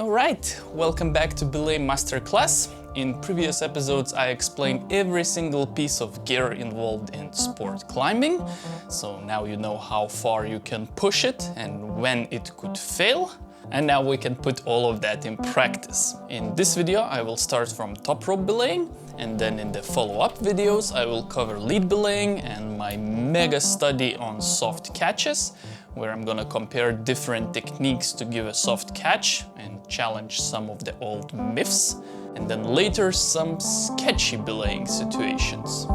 Alright, welcome back to Belay Masterclass. In previous episodes I explained every single piece of gear involved in sport climbing, so now you know how far you can push it and when it could fail. And now we can put all of that in practice. In this video I will start from top rope belaying, and then in the follow-up videos I will cover lead belaying and my mega study on soft catches, where I'm gonna compare different techniques to give a soft catch and challenge some of the old myths, and then later some sketchy belaying situations.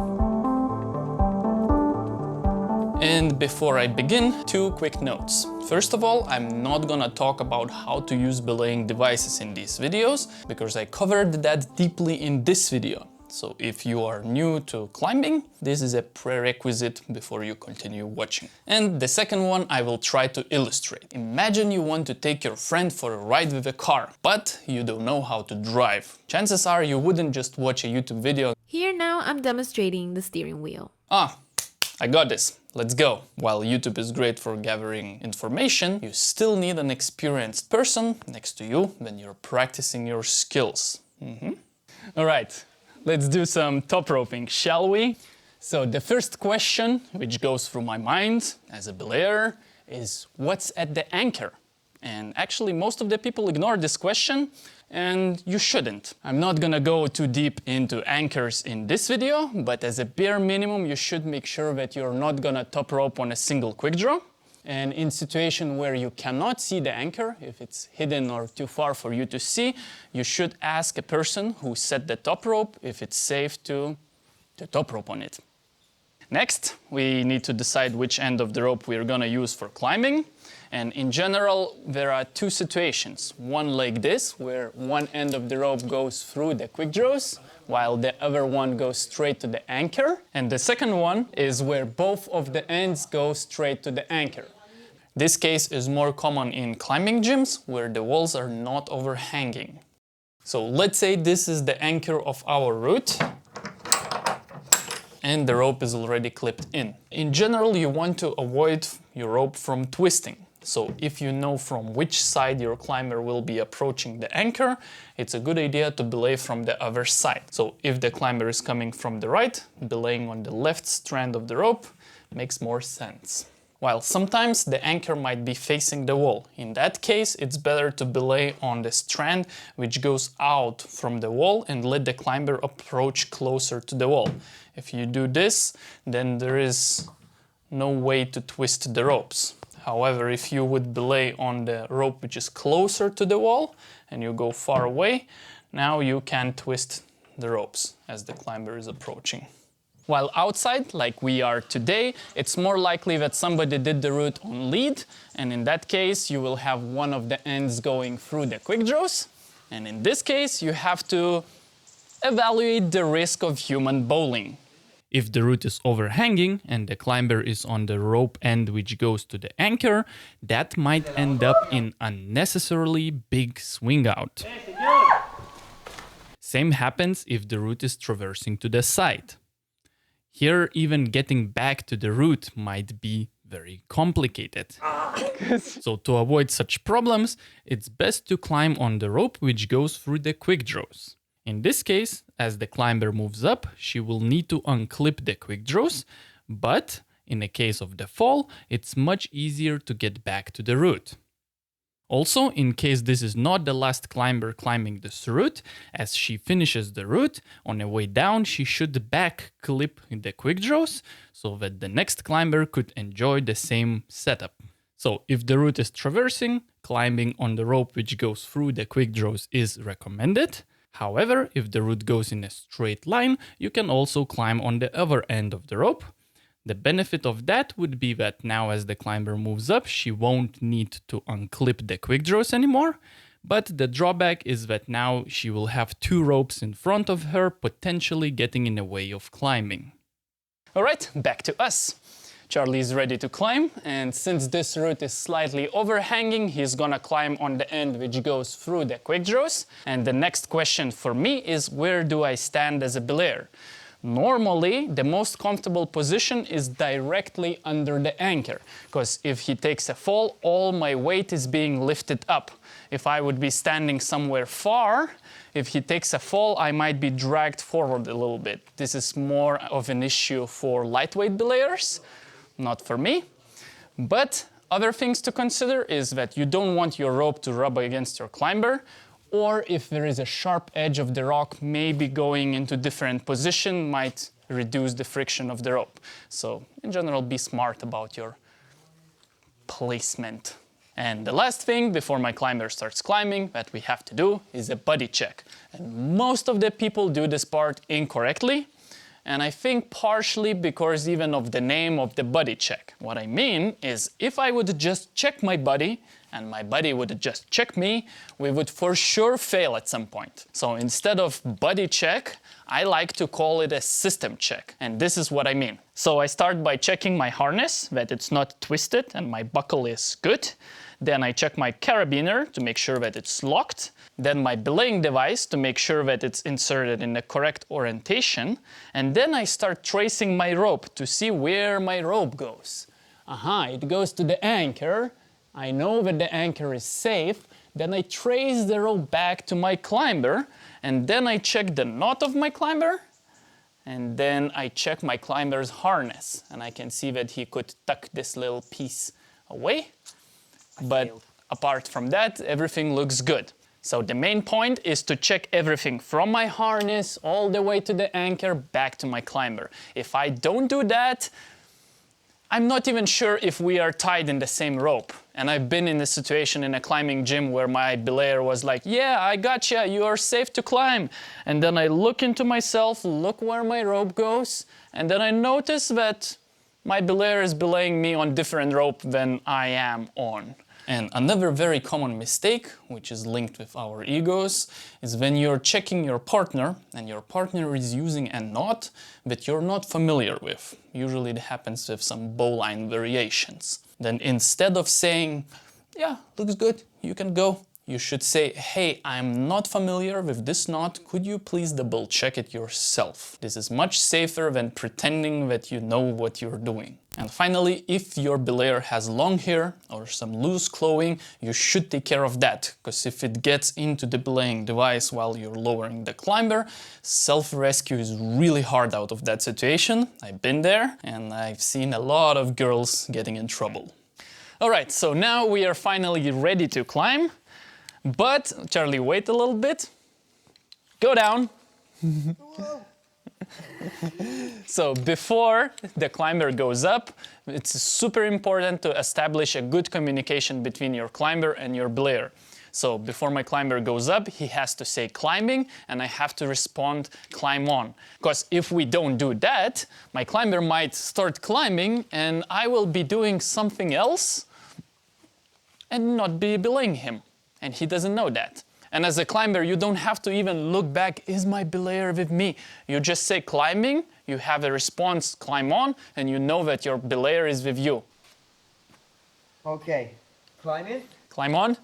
And before I begin, two quick notes. First of all, I'm not gonna talk about how to use belaying devices in these videos, because I covered that deeply in this video. So if you are new to climbing, this is a prerequisite before you continue watching. And the second one I will try to illustrate. Imagine you want to take your friend for a ride with a car, but you don't know how to drive. Chances are you wouldn't just watch a YouTube video. Here now I'm demonstrating the steering wheel. I got this. Let's go. While YouTube is great for gathering information, you still need an experienced person next to you when you're practicing your skills. All right. Let's do some top roping, shall we? So the first question, which goes through my mind as a belayer, is what's at the anchor? And actually most of the people ignore this question, and you shouldn't. I'm not gonna go too deep into anchors in this video, but as a bare minimum you should make sure that you're not gonna top rope on a single quick draw. And in situation where you cannot see the anchor, if it's hidden or too far for you to see, you should ask a person who set the top rope if it's safe to top rope on it. Next, we need to decide which end of the rope we're gonna use for climbing. And in general, there are two situations. One like this, where one end of the rope goes through the quick draws, while the other one goes straight to the anchor. And the second one is where both of the ends go straight to the anchor. This case is more common in climbing gyms, where the walls are not overhanging. So let's say this is the anchor of our route, and the rope is already clipped in. In general, you want to avoid your rope from twisting. So if you know from which side your climber will be approaching the anchor, it's a good idea to belay from the other side. So if the climber is coming from the right, belaying on the left strand of the rope makes more sense. While sometimes the anchor might be facing the wall. In that case, it's better to belay on the strand which goes out from the wall and let the climber approach closer to the wall. If you do this, then there is no way to twist the ropes. However, if you would belay on the rope which is closer to the wall and you go far away, now you can twist the ropes as the climber is approaching. While outside, like we are today, it's more likely that somebody did the route on lead, and in that case you will have one of the ends going through the quick draws, and in this case you have to evaluate the risk of human bowling. If the route is overhanging and the climber is on the rope end which goes to the anchor, that might end up in unnecessarily big swing out. Same happens if the route is traversing to the side. Here, even getting back to the route might be very complicated. So to avoid such problems, it's best to climb on the rope which goes through the quick draws. In this case, as the climber moves up, she will need to unclip the quick draws, but in the case of the fall, it's much easier to get back to the route. Also, in case this is not the last climber climbing this route, as she finishes the route, on the way down she should back clip the quick draws so that the next climber could enjoy the same setup. So if the route is traversing, climbing on the rope which goes through the quick draws is recommended. However, if the route goes in a straight line, you can also climb on the other end of the rope. The benefit of that would be that now as the climber moves up, she won't need to unclip the quick draws anymore. But the drawback is that now she will have two ropes in front of her, potentially getting in the way of climbing. Alright, back to us. Charlie is ready to climb, and since this route is slightly overhanging, he's gonna climb on the end which goes through the quick draws. And the next question for me is, where do I stand as a belayer? Normally, the most comfortable position is directly under the anchor, because if he takes a fall, all my weight is being lifted up. If I would be standing somewhere far, if he takes a fall, I might be dragged forward a little bit. This is more of an issue for lightweight belayers, not for me. But other things to consider is that you don't want your rope to rub against your climber, or if there is a sharp edge of the rock, maybe going into different position might reduce the friction of the rope. So in general, be smart about your placement. And the last thing before my climber starts climbing that we have to do is a buddy check. And most of the people do this part incorrectly. And I think partially because even of the name of the buddy check. What I mean is if I would just check my buddy and my buddy would just check me, we would for sure fail at some point. So instead of buddy check, I like to call it a system check. And this is what I mean. So I start by checking my harness, that it's not twisted and my buckle is good. Then I check my carabiner to make sure that it's locked. Then my belaying device to make sure that it's inserted in the correct orientation. And then I start tracing my rope to see where my rope goes. It goes to the anchor. I know that the anchor is safe. Then I trace the rope back to my climber. And then I check the knot of my climber. And then I check my climber's harness. And I can see that he could tuck this little piece away. But apart from that, everything looks good. So the main point is to check everything from my harness all the way to the anchor back to my climber. If I don't do that, I'm not even sure if we are tied in the same rope. And I've been in a situation in a climbing gym where my belayer was like, yeah, I gotcha, you are safe to climb. And then I look into myself, look where my rope goes, and then I notice that my belayer is belaying me on different rope than I am on. And another very common mistake, which is linked with our egos, is when you're checking your partner and your partner is using a knot that you're not familiar with. Usually it happens with some bowline variations. Then instead of saying, yeah, looks good, you can go, you should say, hey, I'm not familiar with this knot, could you please double check it yourself? This is much safer than pretending that you know what you're doing. And finally, if your belayer has long hair or some loose clothing, you should take care of that, because if it gets into the belaying device while you're lowering the climber, self-rescue is really hard out of that situation. I've been there and I've seen a lot of girls getting in trouble. Alright, so now we are finally ready to climb. But, Charlie, wait a little bit. Go down. So before the climber goes up, it's super important to establish a good communication between your climber and your belayer. So before my climber goes up, he has to say climbing, and I have to respond climb on. Because if we don't do that, my climber might start climbing and I will be doing something else and not be belaying him. And he doesn't know that. And as a climber, you don't have to even look back, is my belayer with me? You just say climbing, you have a response, climb on, and you know that your belayer is with you. Okay, climb in. Climb on.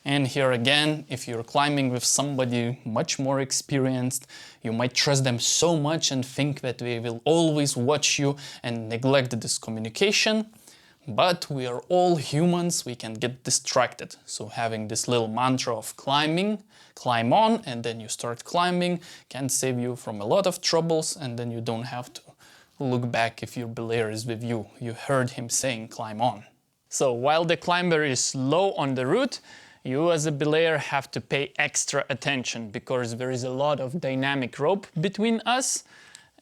And here again, if you're climbing with somebody much more experienced, you might trust them so much and think that they will always watch you and neglect this communication. But we are all humans, we can get distracted. So having this little mantra of climbing, climb on, and then you start climbing can save you from a lot of troubles, and then you don't have to look back if your belayer is with you. You heard him saying climb on. So while the climber is low on the route, you as a belayer have to pay extra attention because there is a lot of dynamic rope between us,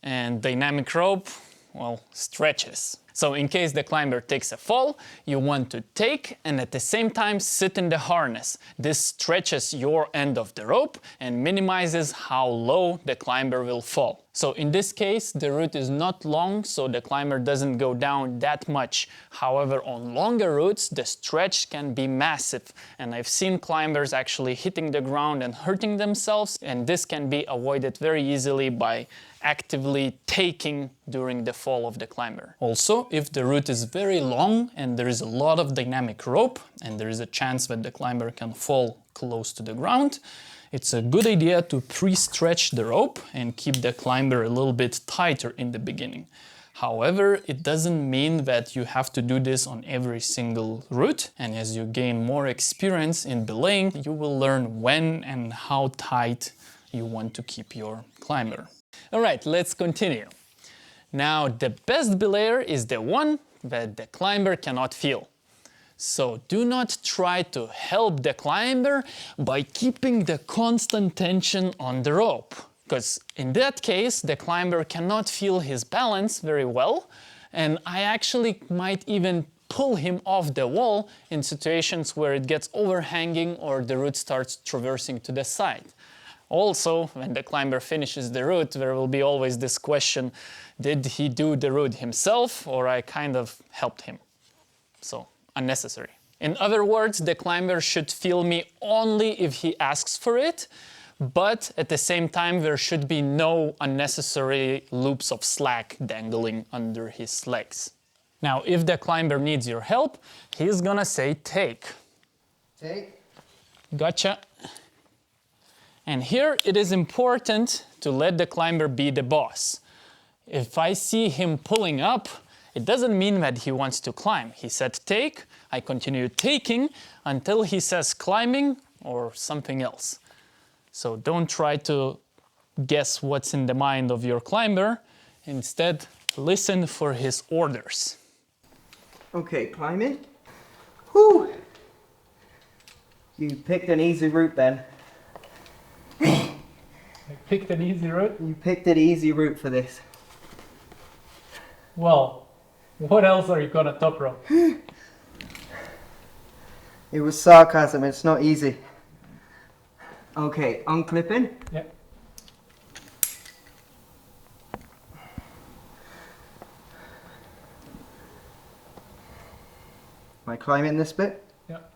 and dynamic rope, well, stretches. So in case the climber takes a fall, you want to take and at the same time sit in the harness. This stretches your end of the rope and minimizes how low the climber will fall. So in this case, the route is not long, so the climber doesn't go down that much. However, on longer routes, the stretch can be massive. And I've seen climbers actually hitting the ground and hurting themselves, and this can be avoided very easily by actively taking during the fall of the climber. Also, if the route is very long and there is a lot of dynamic rope and there is a chance that the climber can fall close to the ground, it's a good idea to pre-stretch the rope and keep the climber a little bit tighter in the beginning. However, it doesn't mean that you have to do this on every single route, and as you gain more experience in belaying, you will learn when and how tight you want to keep your climber. Alright, let's continue. Now, the best belayer is the one that the climber cannot feel. So do not try to help the climber by keeping the constant tension on the rope, because in that case the climber cannot feel his balance very well, and I actually might even pull him off the wall in situations where it gets overhanging or the route starts traversing to the side. Also, when the climber finishes the route, there will be always this question, did he do the route himself or I kind of helped him? So, unnecessary. In other words, the climber should feel me only if he asks for it, but at the same time there should be no unnecessary loops of slack dangling under his legs. Now, if the climber needs your help, he's gonna say take. Take. Gotcha. And here it is important to let the climber be the boss. If I see him pulling up, it doesn't mean that he wants to climb. He said take, I continue taking until he says climbing or something else. So don't try to guess what's in the mind of your climber. Instead, listen for his orders. Okay, climbing. Whew! You picked an easy route, Ben. I picked an easy route? You picked an easy route for this. Well, what else are you gonna top rope? It was sarcasm, it's not easy. Okay, unclipping. Yep. Am I climbing this bit? Yep.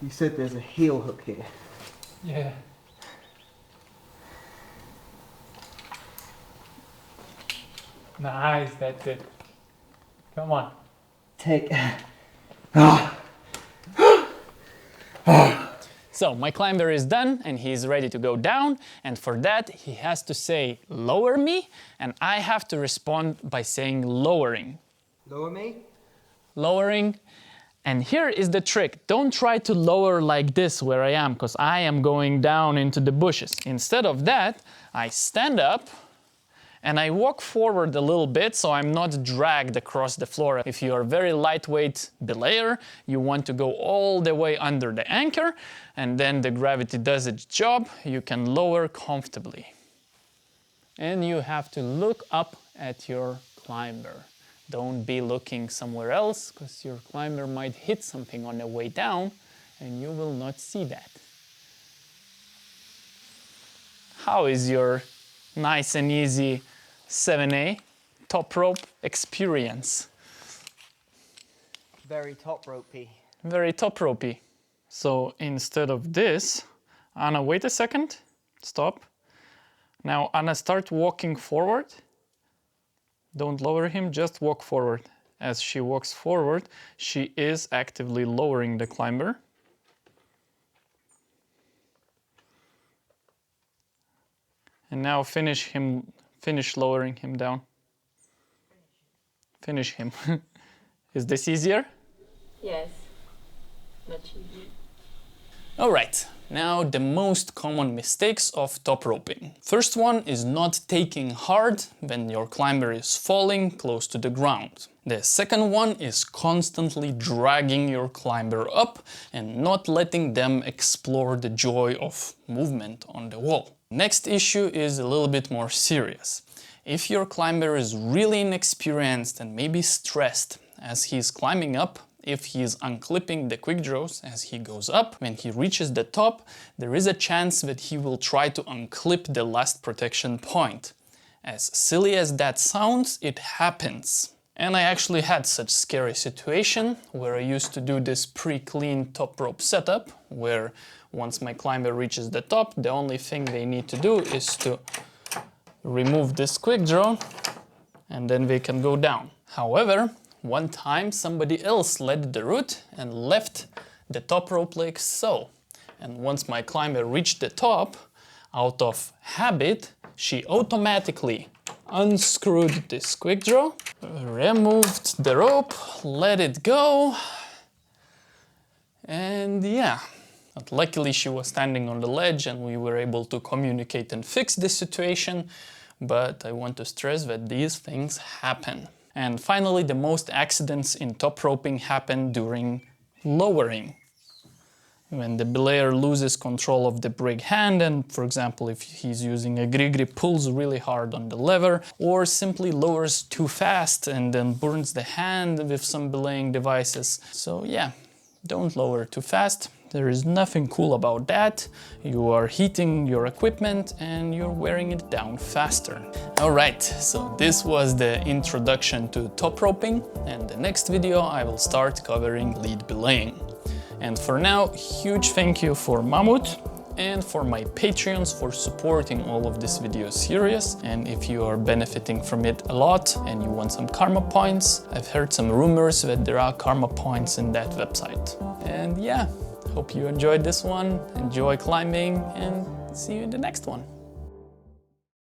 You said there's a heel hook here. Yeah. Nice, that's it. Come on. Take. So my climber is done and he's ready to go down, and for that he has to say lower me, and I have to respond by saying lowering. Lower me? Lowering. And here is the trick. Don't try to lower like this where I am, because I am going down into the bushes. Instead of that, I stand up and I walk forward a little bit so I'm not dragged across the floor. If you are a very lightweight belayer, you want to go all the way under the anchor, and then the gravity does its job. You can lower comfortably. And you have to look up at your climber. Don't be looking somewhere else, because your climber might hit something on the way down and you will not see that. How is your nice and easy 7A top rope experience? Very top ropey. Very top ropey. So instead of this, Anna, wait a second, stop. Now Anna, start walking forward. Don't lower him, just walk forward. As she walks forward, she is actively lowering the climber. And now finish lowering him down. Finish him. Is this easier? Yes, much easier. All right, now the most common mistakes of top roping. First one is not taking hard when your climber is falling close to the ground. The second one is constantly dragging your climber up and not letting them explore the joy of movement on the wall. Next issue is a little bit more serious. If your climber is really inexperienced and maybe stressed as he's climbing up, if he is unclipping the quick draws as he goes up, when he reaches the top, there is a chance that he will try to unclip the last protection point. As silly as that sounds, it happens. And I actually had such scary situation where I used to do this pre-clean top rope setup, where once my climber reaches the top, the only thing they need to do is to remove this quick draw and then they can go down. However, one time somebody else led the route and left the top rope like so. And once my climber reached the top, out of habit, she automatically unscrewed this quick draw, removed the rope, let it go, and yeah. But luckily she was standing on the ledge and we were able to communicate and fix this situation, but I want to stress that these things happen. And finally, the most accidents in top roping happen during lowering. When the belayer loses control of the brig hand and, for example, if he's using a grigri, pulls really hard on the lever or simply lowers too fast and then burns the hand with some belaying devices. So yeah, don't lower too fast. There is nothing cool about that. You are heating your equipment and you're wearing it down faster. Alright, so this was the introduction to top roping, and the next video I will start covering lead belaying. And for now, huge thank you for Mammoth and for my Patreons for supporting all of this video series. And if you are benefiting from it a lot and you want some karma points, I've heard some rumors that there are karma points in that website. And yeah, hope you enjoyed this one, enjoy climbing, and see you in the next one.